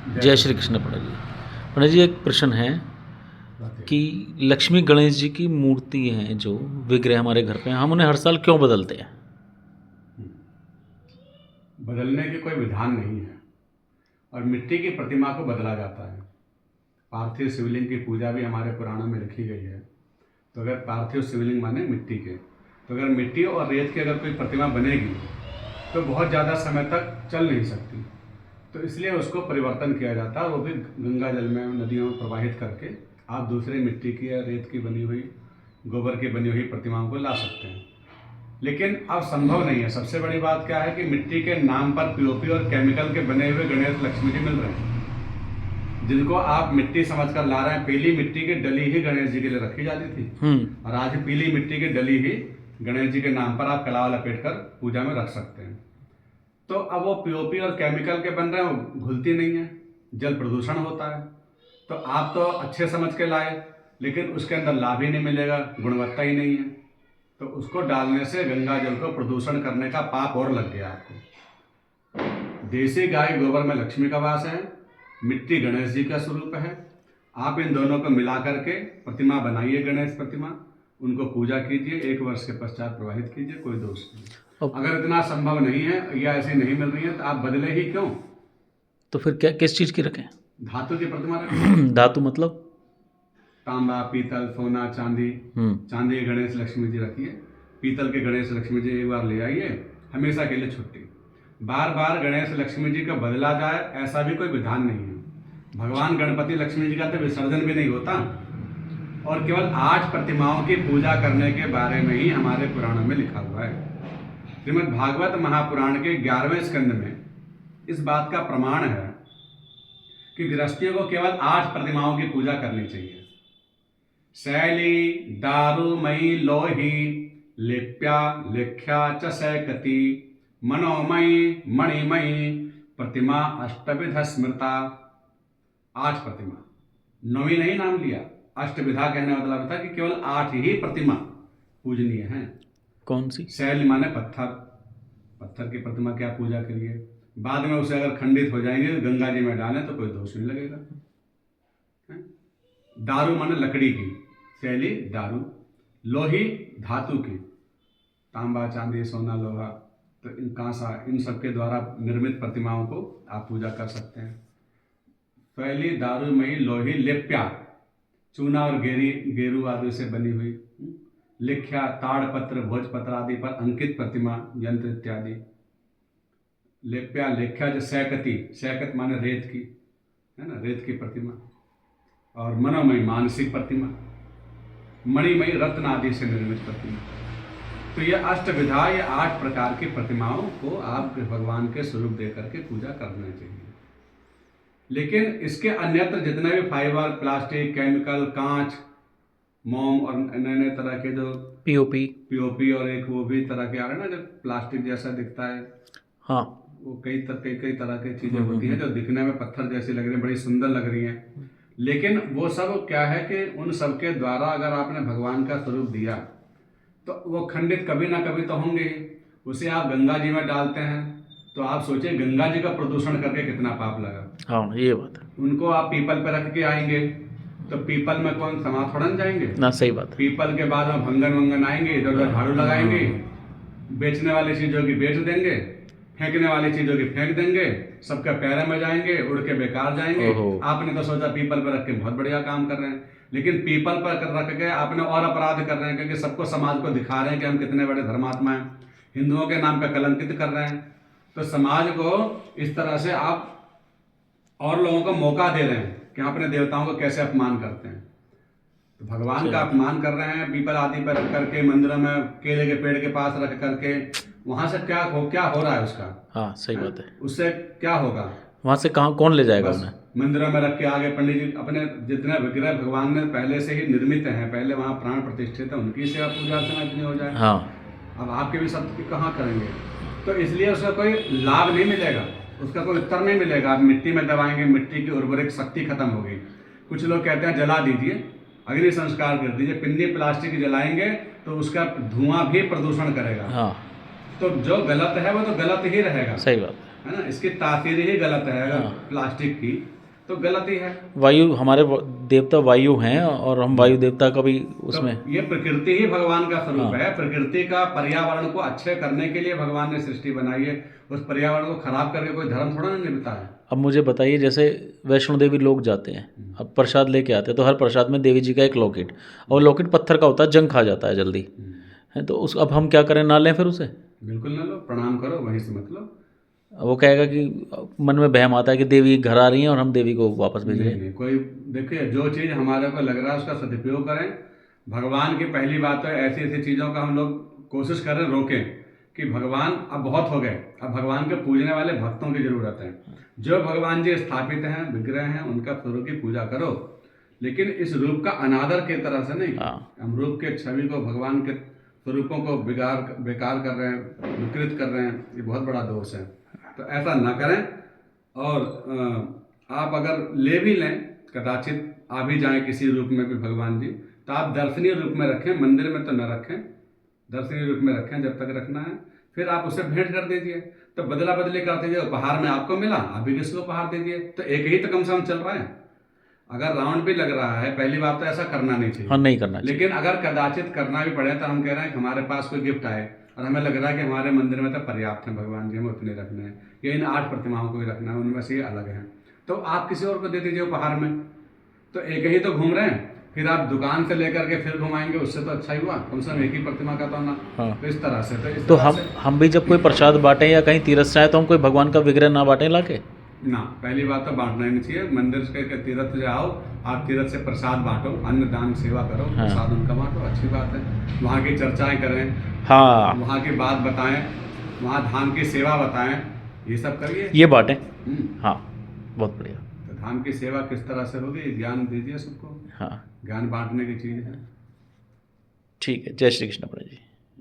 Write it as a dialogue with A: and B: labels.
A: जय श्री कृष्ण पंडित जी। पंडित जी, एक प्रश्न है कि लक्ष्मी गणेश जी की मूर्ति हैं जो विग्रह हमारे घर पे हैं, हम उन्हें हर साल क्यों बदलते हैं?
B: बदलने के कोई विधान नहीं है और मिट्टी की प्रतिमा को बदला जाता है। पार्थिव शिवलिंग की पूजा भी हमारे पुराणों में लिखी गई है। तो अगर पार्थिव शिवलिंग माने मिट्टी के, तो अगर मिट्टी और रेत की अगर कोई प्रतिमा बनेगी तो बहुत ज़्यादा समय तक चल नहीं सकती, तो इसलिए उसको परिवर्तन किया जाता है। वो भी गंगा जल में, नदियों में प्रवाहित करके आप दूसरे मिट्टी की या रेत की बनी हुई, गोबर की बनी हुई प्रतिमाओं को ला सकते हैं। लेकिन अब संभव नहीं है। सबसे बड़ी बात क्या है कि मिट्टी के नाम पर पीओपी और केमिकल के बने हुए गणेश लक्ष्मी जी मिल रहे हैं, जिनको आप मिट्टी समझकर ला रहे हैं। पीली मिट्टी की डली ही गणेश जी के लिए रखी जाती थी और आज पीली मिट्टी की डली ही गणेश जी के नाम पर आप कलावा लपेट कर पूजा में रख सकते हैं। तो अब वो पीओपी और केमिकल के बन रहे हैं, वो घुलती नहीं है, जल प्रदूषण होता है। तो आप तो अच्छे समझ के लाए, लेकिन उसके अंदर लाभ ही नहीं मिलेगा, गुणवत्ता ही नहीं है। तो उसको डालने से गंगा जल को प्रदूषण करने का पाप और लग गया आपको। देसी गाय गोबर में लक्ष्मी का वास है, मिट्टी गणेश जी का स्वरूप है। आप इन दोनों को मिला करके प्रतिमा बनाइए, गणेश प्रतिमा, उनको पूजा कीजिए, 1 वर्ष के पश्चात प्रवाहित कीजिए, कोई दोष नहीं। अगर इतना संभव नहीं है या ऐसी नहीं मिल रही है तो आप बदले ही क्यों?
A: तो फिर क्या, किस चीज़ की रखें?
B: धातु की प्रतिमा रखिए।
A: धातु मतलब?
B: तांबा, पीतल, सोना, चांदी। चांदी के गणेश लक्ष्मी जी रखिए, पीतल के गणेश लक्ष्मी जी एक बार ले आइए, हमेशा के लिए छुट्टी। बार बार गणेश लक्ष्मी जी का बदला जाए ऐसा भी कोई विधान नहीं है। भगवान गणपति लक्ष्मी जी का तो विसर्जन भी नहीं होता और केवल 8 प्रतिमाओं की पूजा करने के बारे में ही हमारे पुराणों में लिखा हुआ है। श्रीमद् भागवत महापुराण के 11वें स्कंद में इस बात का प्रमाण है कि गृहस्थियों को केवल 8 प्रतिमाओं की पूजा करनी चाहिए। शैली दारुमयी लोही लिप्या लिख्या च सैकती मनोमयी मणिमयी प्रतिमा अष्टविध स्मृता। 8 प्रतिमा, 9वीं नहीं नाम लिया। अष्टविधा कहने का मतलब था कि केवल 8 ही प्रतिमा पूजनीय है।
A: कौन सी?
B: शैल माने पत्थर, पत्थर की प्रतिमा की आप पूजा करिए। बाद में उसे अगर खंडित हो जाएंगे तो गंगा जी में डालें तो कोई दोष नहीं लगेगा। दारू माने लकड़ी की, शैली दारू। लोही धातु की, तांबा, चांदी, सोना, लोहा, तो इन कांसा, इन सब के द्वारा निर्मित प्रतिमाओं को आप पूजा कर सकते हैं। शैली दारूमयी लोही लेप्या, चूना और गेरू आदि से बनी हुई। लिख्या ताड़पत्र भोजपत्र आदि पर अंकित प्रतिमा, यंत्र इत्यादि। लेप्या लेख्या जो सैकती, सैकत माने रेत की, है ना, रेत की प्रतिमा। और मनोमयी मानसिक प्रतिमा, मणिमयी रत्न आदि से निर्मित प्रतिमा। तो यह अष्टविधा, ये 8 प्रकार की प्रतिमाओं को आप भगवान के स्वरूप दे करके पूजा करना चाहिए। लेकिन इसके अन्यत्र जितने भी फाइबर, प्लास्टिक, केमिकल, कांच, मोम और नए नए तरह के जो पीओपी और एक वो भी तरह के आ रहे हैं ना, जो प्लास्टिक जैसा दिखता है,
A: हाँ,
B: वो कई तरह की चीजें होती हैं जो दिखने में पत्थर जैसी लग रही है, बड़ी सुंदर लग रही हैं। लेकिन वो सब क्या है कि उन सब के द्वारा अगर आपने भगवान का स्वरूप दिया तो वो खंडित कभी ना कभी तो होंगे ही। उसे आप गंगा जी में डालते हैं तो आप सोचिए गंगा जी का प्रदूषण करके कितना पाप लगा।
A: हाँ, ये बात है
B: उनको आप पीपल पे रख के आएंगे तो पीपल में कौन समा थोड़ा जाएंगे
A: ना। सही बात है।
B: पीपल के बाद में भंगन वंगन आएंगे, इधर उधर झाड़ू लगाएंगे, बेचने वाली चीजों की बेच देंगे, फेंकने वाली चीजों की फेंक देंगे, सबके पैरों में जाएंगे, उड़ के बेकार जाएंगे। आपने तो सोचा पीपल पर रख के बहुत बढ़िया काम कर रहे हैं, लेकिन पीपल पर रख के आपने और अपराध कर रहे हैं, क्योंकि सबको समाज को दिखा रहे हैं कि हम कितने बड़े धर्मात्मा हैं, हिंदुओं के नाम पे कलंकित कर रहे हैं। तो समाज को इस तरह से आप और लोगों को मौका दे रहे हैं कि अपने देवताओं को कैसे अपमान करते हैं। तो भगवान का अपमान कर रहे हैं पीपल आदि पर रख करके, मंदिरों में केले के पेड़ के पास रख करके। वहां से क्या हो रहा है उसका?
A: हाँ, सही बात है।
B: उससे क्या होगा?
A: वहां से कहाँ, कौन ले जाएगा उन्हें?
B: मंदिरों में रख के आगे पंडित जी अपने जितने विग्रह भगवान ने पहले से ही निर्मित हैं, पहले वहाँ प्राण प्रतिष्ठित है, उनकी सेवा पूजा अर्चना इतनी हो जाए।
A: हाँ,
B: अब आपके भी सब कहाँ करेंगे? तो इसलिए उसका कोई लाभ नहीं मिलेगा, उसका कोई उत्तर नहीं मिलेगा। आप मिट्टी में दबाएंगे, मिट्टी की उर्वरक शक्ति खत्म होगी। कुछ लोग कहते हैं जला दीजिए, अग्नि संस्कार कर दीजिए। पिन्नी प्लास्टिक जलाएंगे तो उसका धुआं भी प्रदूषण करेगा।
A: हाँ,
B: तो जो गलत है वो तो गलत ही रहेगा।
A: सही बात है।
B: है ना, इसकी तासीर ही गलत है। अगर
A: हाँ।
B: प्लास्टिक की तो गलत ही है।
A: वायु हमारे देवता वायु हैं और हम वायु देवता का भी
B: तो
A: उसमें
B: ये प्रकृति ही भगवान का स्वरूप
A: हाँ।
B: है। प्रकृति का पर्यावरण को अच्छे करने के लिए भगवान ने सृष्टि बनाई है। उस पर्यावरण को खराब करके कोई धर्म थोड़ा ना निभता है।
A: अब मुझे बताइए, जैसे वैष्णो देवी लोग जाते हैं, अब प्रसाद लेके आते हैं तो हर प्रसाद में देवी जी का एक लॉकेट, और लॉकेट पत्थर का होता है, जंग खा जाता है जल्दी, है तो उस अब हम क्या करें, ना लें फिर उसे?
B: बिल्कुल ना लो, प्रणाम करो, वहीं से मत लो।
A: वो कहेगा कि मन में वहम आता है कि देवी घर आ रही हैं और हम देवी को वापस भेज रहे
B: नहीं
A: हैं।
B: नहीं, कोई देखिए, जो चीज़ हमारे को लग रहा है उसका सदुपयोग करें। भगवान की पहली बात है, ऐसी ऐसी चीज़ों का हम लोग कोशिश करें रोकें कि भगवान अब बहुत हो गए, अब भगवान के पूजने वाले भक्तों की ज़रूरत है। जो भगवान जी स्थापित हैं, विग्रह हैं, उनका स्वरूप की पूजा करो, लेकिन इस रूप का अनादर की तरह से नहीं।
A: हाँ।
B: हम रूप के छवि को, भगवान के स्वरूपों को बेकार कर रहे हैं, विकृत कर रहे हैं, ये बहुत बड़ा दोष है। तो ऐसा ना करें। और आप अगर ले भी लें, कदाचित आ भी जाएं किसी रूप में भी भगवान जी, तो आप दर्शनीय रूप में रखें, मंदिर में तो न रखें, दर्शनीय रूप में रखें जब तक रखना है। फिर आप उसे भेंट कर दीजिए। तो बदला बदली कर दीजिए, उपहार में आपको मिला, आप भी किसी को उपहार दीजिए, तो एक ही तो कम से कम चल रहा है। अगर राउंड भी लग रहा है, पहली बात तो ऐसा करना नहीं चाहिए।
A: हाँ, नहीं करना चाहिए।
B: लेकिन अगर कदाचित करना भी पड़े तो हम कह रहे हैं कि हमारे पास कोई गिफ्ट आए और हमें लग रहा है कि हमारे मंदिर में तो पर्याप्त है, भगवान जी हमें उतने रखने हैं, या इन 8 प्रतिमाओं को ही रखना है, उनमें से ये अलग है, तो आप किसी और को दे दीजिए उपहार में। तो एक ही तो घूम रहे हैं, फिर आप दुकान से लेकर के फिर घुमाएंगे, उससे तो अच्छा ही हुआ, कम से कम एक ही प्रतिमा का तो ना।
A: हाँ।
B: तो इस तरह से
A: तो हम भी जब कोई प्रसाद बांटें या कहीं तीर्थ से आए तो हम कोई भगवान का विग्रह ना बांटें लाके?
B: ना, पहली बात तो बांटना ही नहीं चाहिए। मंदिर के तीर्थ से आओ, आप तीर्थ से प्रसाद बांटो, अन्न दान सेवा करो,
A: हाँ।
B: प्रसाद उनका बांटो, अच्छी बात है। वहाँ की चर्चाएं करें,
A: हाँ,
B: वहाँ की बात बताएं, वहाँ धाम की सेवा बताएं, ये सब करिए।
A: ये बांटें।
B: हम्म।
A: हाँ, बहुत बढ़िया।
B: तो धाम की सेवा किस तरह से होगी, ज्ञान दीजिए सबको।
A: हाँ,
B: ज्ञान बांटने की चीज़ है।
A: ठीक है। जय श्री कृष्ण प्रभु जी।